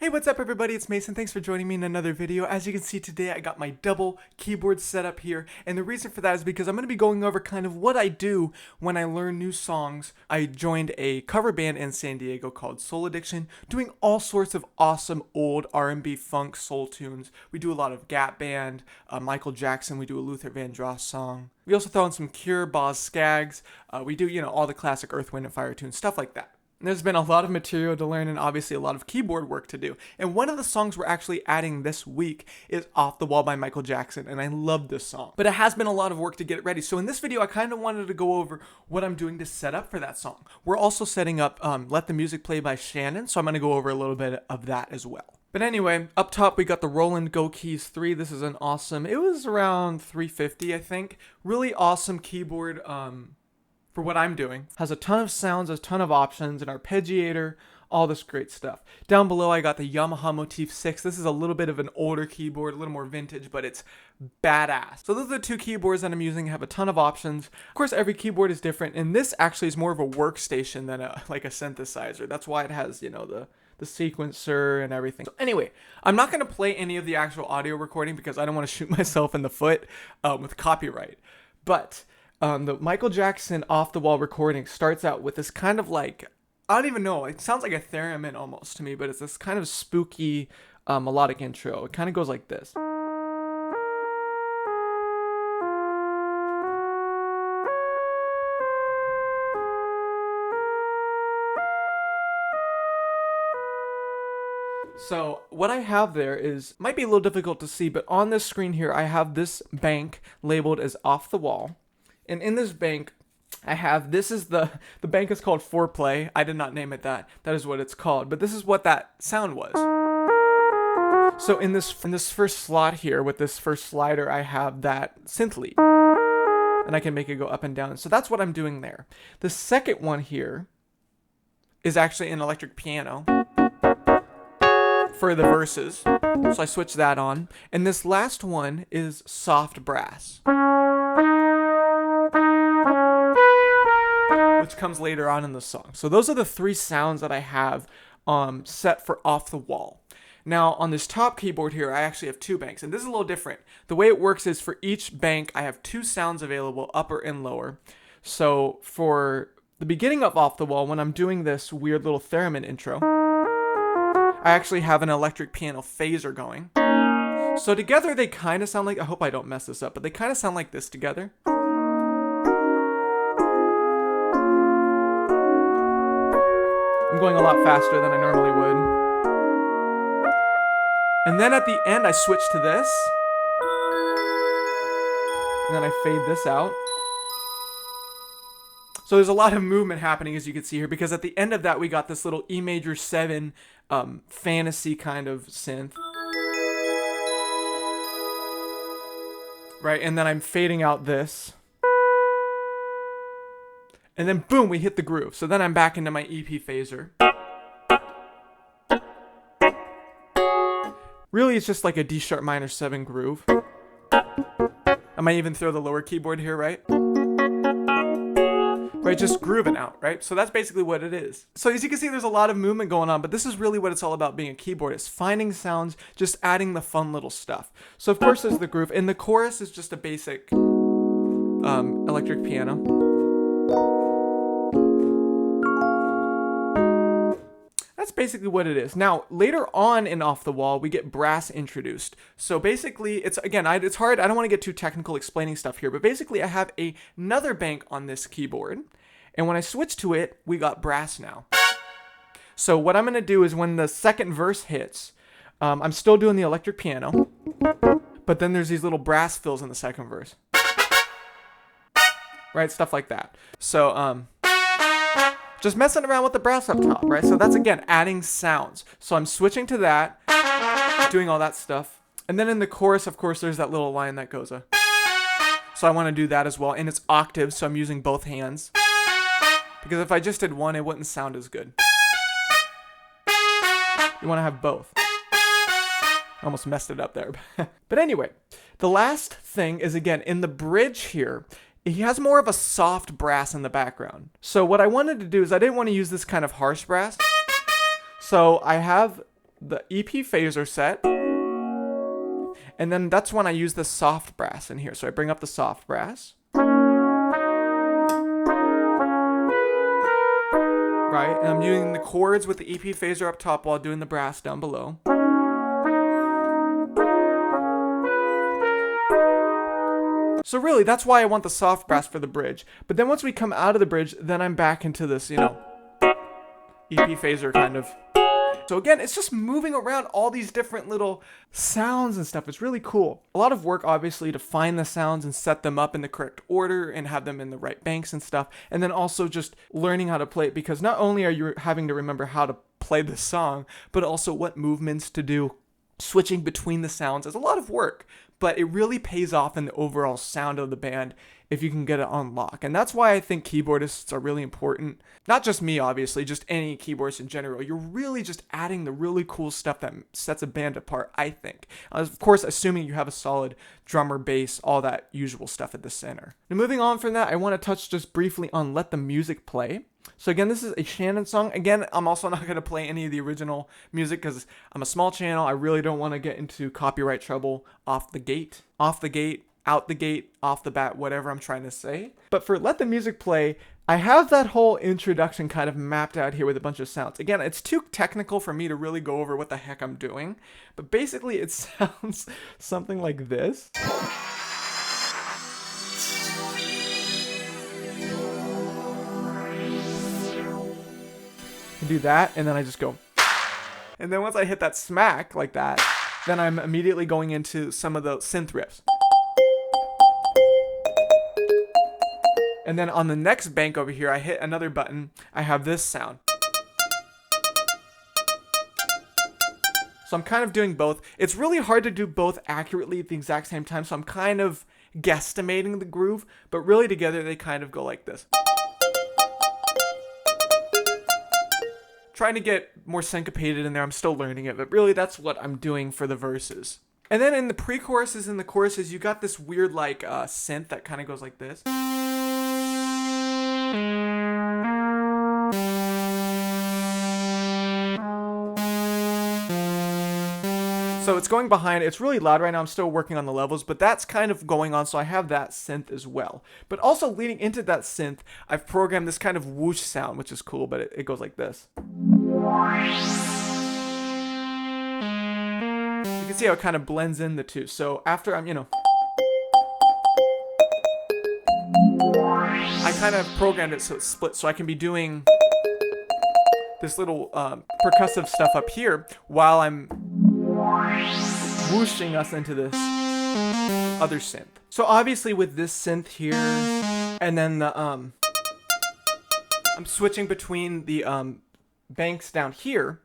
Hey, what's up everybody? It's Mason. Thanks for joining me in another video. As you can see today, I got my double keyboard set up here, and the reason for that is because I'm going to be going over kind of what I do when I learn new songs. I joined a cover band in San Diego called Soul Addiction, doing all sorts of awesome old R&B funk soul tunes. We do a lot of Gap Band, Michael Jackson, we do a Luther Vandross song. We also throw in some Cure, Boz Scaggs. We do, all the classic Earth, Wind & Fire tunes, stuff like that. There's been a lot of material to learn and obviously a lot of keyboard work to do. And one of the songs we're actually adding this week is Off the Wall by Michael Jackson, and I love this song. But it has been a lot of work to get it ready. So in this video, I kind of wanted to go over what I'm doing to set up for that song. We're also setting up Let the Music Play by Shannon, so I'm going to go over a little bit of that as well. But anyway, up top we got the Roland Go Keys 3. This is an awesome, it was around $350, I think. Really awesome keyboard, for what I'm doing. Has a ton of sounds, a ton of options, an arpeggiator, all this great stuff. Down below I got the Yamaha Motif 6. This is a little bit of an older keyboard, a little more vintage, but it's badass. So those are the two keyboards that I'm using, have a ton of options. Of course, every keyboard is different, and this actually is more of a workstation than like a synthesizer. That's why it has, the sequencer and everything. So anyway, I'm not going to play any of the actual audio recording because I don't want to shoot myself in the foot with copyright. But the Michael Jackson Off the Wall recording starts out with this kind of like, I don't even know, it sounds like a theremin almost to me, but it's this kind of spooky melodic intro. It kind of goes like this. So what I have there might be a little difficult to see, but on this screen here, I have this bank labeled as Off the Wall. And in this bank, I have, this is the bank is called Foreplay. I did not name it that. That is what it's called. But this is what that sound was. So in this first slot here, with this first slider, I have that synth lead. And I can make it go up and down. So that's what I'm doing there. The second one here is actually an electric piano for the verses. So I switch that on. And this last one is soft brass, which comes later on in the song. So those are the three sounds that I have set for Off the Wall. Now on this top keyboard here, I actually have two banks, and this is a little different. The way it works is for each bank, I have two sounds available, upper and lower. So for the beginning of Off the Wall, when I'm doing this weird little theremin intro, I actually have an electric piano phaser going. So together they kind of sound like, I hope I don't mess this up, but they kind of sound like this together. I'm going a lot faster than I normally would. And then at the end, I switch to this. And then I fade this out. So there's a lot of movement happening, as you can see here, because at the end of that, we got this little E major 7 fantasy kind of synth. Right, and then I'm fading out this. And then boom, we hit the groove. So then I'm back into my EP phaser. Really, it's just like a D sharp minor 7 groove. I might even throw the lower keyboard here, right? Right, just grooving out, right? So that's basically what it is. So as you can see, there's a lot of movement going on, but this is really what it's all about being a keyboardist. Finding sounds, just adding the fun little stuff. So of course there's the groove, and the chorus is just a basic electric piano. That's basically what it is. Now, later on in Off the Wall, we get brass introduced. So basically, it's hard. I don't want to get too technical explaining stuff here, but basically I have another bank on this keyboard. And when I switch to it, we got brass now. So what I'm going to do is when the second verse hits, I'm still doing the electric piano, but then there's these little brass fills in the second verse. Right? Stuff like that. So, just messing around with the brass up top, right? So that's, again, adding sounds. So I'm switching to that, doing all that stuff. And then in the chorus, of course, there's that little line that goes, so I want to do that as well. And it's octaves, so I'm using both hands. Because if I just did one, it wouldn't sound as good. You want to have both. I almost messed it up there. But anyway, the last thing is, again, in the bridge here, he has more of a soft brass in the background. So what I wanted to do is I didn't want to use this kind of harsh brass. So I have the EP phaser set. And then that's when I use the soft brass in here. So I bring up the soft brass. Right? And I'm using the chords with the EP phaser up top while doing the brass down below. So really, that's why I want the soft brass for the bridge. But then once we come out of the bridge, then I'm back into this, EP phaser kind of. So again, it's just moving around all these different little sounds and stuff. It's really cool. A lot of work, obviously, to find the sounds and set them up in the correct order and have them in the right banks and stuff. And then also just learning how to play it, because not only are you having to remember how to play the song, but also what movements to do. Switching between the sounds is a lot of work, but it really pays off in the overall sound of the band if you can get it on lock. And that's why I think keyboardists are really important. Not just me, obviously, just any keyboardist in general. You're really just adding the really cool stuff that sets a band apart, I think. Of course, assuming you have a solid drummer, bass, all that usual stuff at the center. Now, moving on from that, I want to touch just briefly on Let the Music Play. So again, this is a Shannon song. Again, I'm also not going to play any of the original music because I'm a small channel. I really don't want to get into copyright trouble off the gate, out the gate, off the bat, whatever I'm trying to say. But for Let the Music Play, I have that whole introduction kind of mapped out here with a bunch of sounds. Again, it's too technical for me to really go over what the heck I'm doing. But basically, it sounds something like this. Do that, and then I just go. And then once I hit that smack like that, then I'm immediately going into some of the synth riffs. And then on the next bank over here, I hit another button. I have this sound. So I'm kind of doing both. It's really hard to do both accurately at the exact same time, so I'm kind of guesstimating the groove, but really together they kind of go like this. Trying to get more syncopated in there. I'm still learning it, but really that's what I'm doing for the verses. And then in the pre-choruses and the choruses, you got this weird like synth that kind of goes like this. So it's going behind. It's really loud right now. I'm still working on the levels, but that's kind of going on. So I have that synth as well. But also leading into that synth, I've programmed this kind of whoosh sound, which is cool, but it goes like this. You can see how it kind of blends in the two. So after I'm, I kind of programmed it so it's split. So I can be doing this little percussive stuff up here while I'm whooshing us into this other synth. So obviously with this synth here, and then the I'm switching between the banks down here,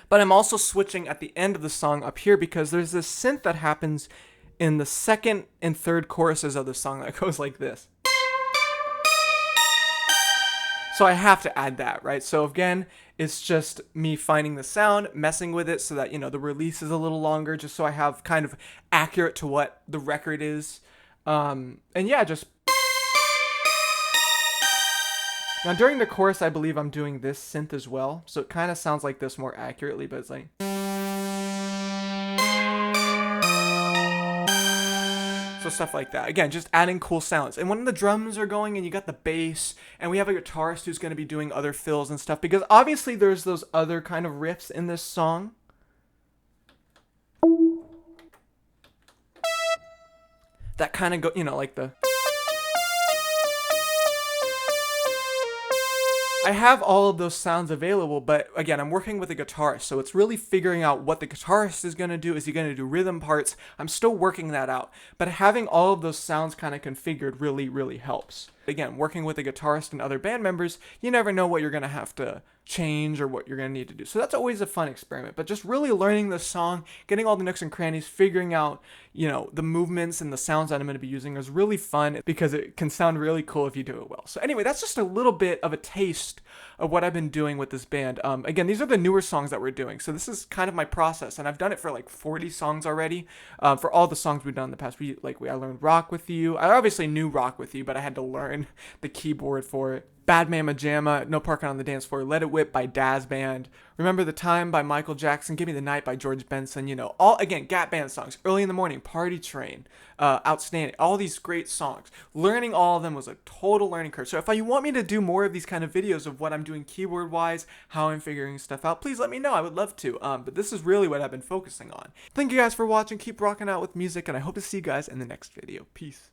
but I'm also switching at the end of the song up here because there's this synth that happens in the second and third choruses of the song that goes like this. So I have to add that, right? So again, it's just me finding the sound, messing with it so that, the release is a little longer, just so I have kind of accurate to what the record is. And yeah, just... Now during the chorus, I believe I'm doing this synth as well. So it kind of sounds like this more accurately, but it's like... So stuff like that. Again, just adding cool sounds. And when the drums are going and you got the bass, and we have a guitarist who's going to be doing other fills and stuff, because obviously there's those other kind of riffs in this song. That kind of go, like the... I have all of those sounds available, but again, I'm working with a guitarist, so it's really figuring out what the guitarist is going to do. Is he going to do rhythm parts? I'm still working that out, but having all of those sounds kind of configured really, really helps. Again, working with a guitarist and other band members, you never know what you're going to have to change or what you're going to need to do. So that's always a fun experiment, but just really learning the song, getting all the nooks and crannies, figuring out, the movements and the sounds that I'm going to be using is really fun because it can sound really cool if you do it well. So anyway, that's just a little bit of a taste of what I've been doing with this band. Again, these are the newer songs that we're doing. So this is kind of my process, and I've done it for like 40 songs already. For all the songs we've done in the past, I learned Rock With You. I obviously knew Rock With You, but I had to learn learn the keyboard for it. Bad Mama Jamma, No Parking on the Dance Floor, Let It Whip by Daz Band, Remember the Time by Michael Jackson, Give Me the Night by George Benson, you know, all, again, Gap Band songs, Early in the Morning, Party Train, Outstanding, all these great songs. Learning all of them was a total learning curve. So if you want me to do more of these kind of videos of what I'm doing keyboard-wise, how I'm figuring stuff out, please let me know. I would love to. But this is really what I've been focusing on. Thank you guys for watching. Keep rocking out with music, and I hope to see you guys in the next video. Peace.